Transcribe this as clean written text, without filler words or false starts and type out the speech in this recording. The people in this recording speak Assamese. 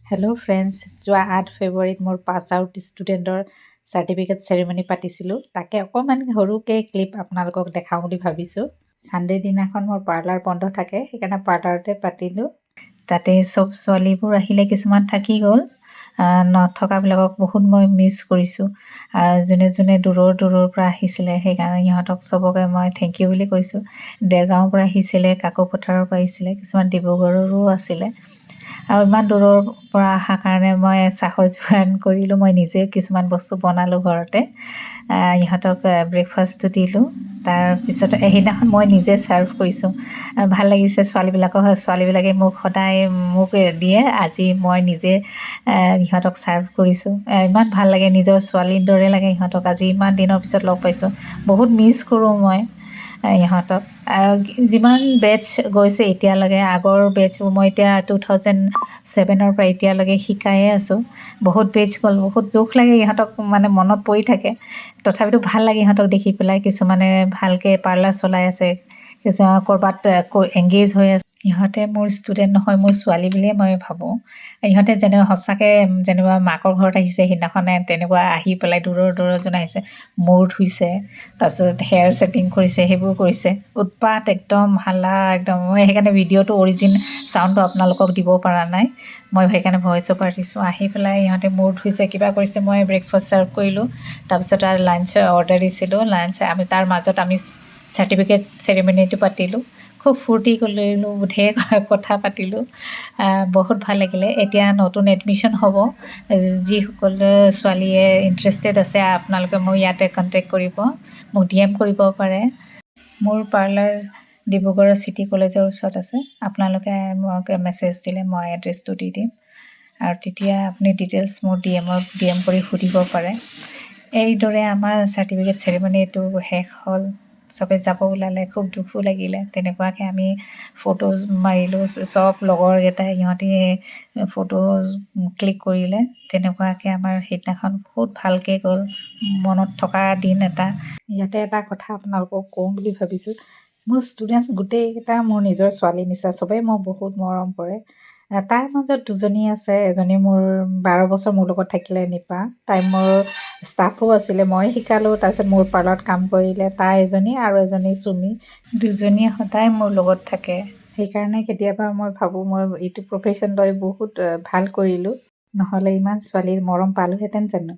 হেল্ল' ফ্ৰেণ্ডছ, যোৱা 8 ফেব্ৰুৱাৰীত মোৰ পাছ আউট ষ্টুডেণ্টৰ চাৰ্টিফিকেট চেৰিমনি পাতিছিলোঁ। তাকে অকণমান সৰুকৈ ক্লিপ আপোনালোকক দেখাওঁ বুলি ভাবিছোঁ। ছানডে' দিনাখন মোৰ পাৰ্লাৰ বন্ধ থাকে, সেইকাৰণে পাৰ্লাৰতে পাতিলোঁ। তাতে চব ছোৱালীবোৰ আহিলে, কিছুমান থাকি গ'ল। নথকাবিলাকক বহুত মই মিছ কৰিছোঁ। যোনে যোনে দূৰৰ পৰা আহিছিলে, সেইকাৰণে সিহঁতক চবকে মই থেংক ইউ বুলি কৈছোঁ। দেৰগাঁৱৰ পৰা আহিছিলে, কাকোপথাৰৰ পৰা আহিছিলে, কিছুমান ডিব্ৰুগড়ৰো আছিলে। আৰু ইমান দূৰৰ পৰা অহাৰ কাৰণে মই চাহৰ যোগান কৰিলোঁ। মই নিজে কিছুমান বস্তু বনালোঁ ঘৰতে। ইহঁতক ব্ৰেকফাষ্টটো দিলোঁ। তাৰপিছত সেইদিনাখন মই নিজে ছাৰ্ভ কৰিছোঁ। ভাল লাগিছে। ছোৱালীবিলাকে মোক সদায় দিয়ে। আজি মই নিজে ইহঁতক ছাৰ্ভ কৰিছোঁ। ইমান ভাল লাগে, নিজৰ ছোৱালীৰ দৰে লাগে ইহঁতক। আজি ইমান দিনৰ পিছত লগ পাইছোঁ। বহুত মিছ কৰোঁ মই ইহঁতক। যিমান বেটছ গৈছে এতিয়ালৈকে, আগৰ বেটছবোৰ মই এতিয়া 2007ৰ পৰা এতিয়ালৈকে শিকায়ে আছোঁ। বহুত বেটছ গ'ল, বহুত দুখ লাগে ইহঁতক, মানে মনত পৰি থাকে। তথাপিতো ভাল লাগে ইহঁতক দেখি পেলাই। কিছুমানে ভালকৈ পাৰ্লাৰ চলাই আছে, কিছুমান ক'ৰবাত এংগেজ হৈ আছে। ইহঁতে মোৰ ষ্টুডেণ্ট নহয়, মোৰ ছোৱালী বুলিয়ে মই ভাবোঁ। ইহঁতে সঁচাকৈ যেনিবা মাকৰ ঘৰত আহিছে সেইদিনাখনে, তেনেকুৱা আহি পেলাই দূৰৰ আহিছে, মূৰ ধুইছে, তাৰপিছত হেয়াৰ ছেটিং কৰিছে, সেইবোৰ কৰিছে। উৎপাত, একদম হাল্লা, একদম। মই সেইকাৰণে ভিডিঅ'টো অৰিজিন চাউণ্ডটো আপোনালোকক দিব পৰা নাই। মই সেইকাৰণে ভইচ অভাৰ দিছোঁ। আহি পেলাই ইহঁতে মূৰ ধুইছে, কিবা কৰিছে। মই ব্ৰেকফাষ্ট ছাৰ্ভ কৰিলোঁ। তাৰপিছত আৰু লাঞ্চ অৰ্ডাৰ দিছিলোঁ। আমি তাৰ মাজত চাৰ্টিফিকেট চেৰিমনিটো পাতিলোঁ। খুব ফূৰ্তি কৰিলোঁ, ঢেৰ কথা পাতিলোঁ। বহুত ভাল লাগিলে। এতিয়া নতুন এডমিশ্যন হ'ব। যিসকলে ছোৱালীয়ে ইণ্টাৰেষ্টেড আছে, আপোনালোকে মোক ইয়াতে কণ্টেক্ট কৰিব, মোক DM কৰিব পাৰে। মোৰ পাৰ্লাৰ ডিব্ৰুগড়ৰ চিটি কলেজৰ ওচৰত আছে। আপোনালোকে মোক মেছেজ দিলে মই এড্ৰেছটো দি দিম, আৰু তেতিয়া আপুনি ডিটেইলছ মোৰ DM কৰি সুধিব পাৰে। এইদৰে আমাৰ চাৰ্টিফিকেট চেৰিমনিটো শেষ হ'ল। চবে যাব ওলালে, খুব দুখো লাগিলে। তেনেকুৱাকৈ আমি ফটোজ মাৰিলোঁ। চব লগৰকেইটাই সিহঁতি ফটোজ ক্লিক কৰিলে। তেনেকুৱাকৈ আমাৰ সেইদিনাখন বহুত ভালকৈ গ'ল। মনত থকা দিন এটা। ইয়াতে এটা কথা আপোনালোকক কওঁ বুলি ভাবিছোঁ। মোৰ ষ্টুডেণ্টছ গোটেইকেইটা মোৰ নিজৰ ছোৱালীৰ নিচিনা, চবেই মোক বহুত মৰম কৰে। তাৰ মাজত দুজনী আছে, এজনী মোৰ 12 বছৰ মোৰ লগত থাকিলে, নিপা। তাই মোৰ ষ্টাফো আছিলে, মই শিকালোঁ। তাৰপিছত মোৰ পাৰ্লাৰত কাম কৰিলে তাই এজনী, আৰু এজনী চুমি। দুজনীয়ে সদায় মোৰ লগত থাকে। সেইকাৰণে কেতিয়াবা মই ভাবোঁ মই এইটো প্ৰফেশ্যন লৈ বহুত ভাল কৰিলোঁ। নহ'লে ইমান ছোৱালীৰ মৰম পালোহেঁতেন জানো।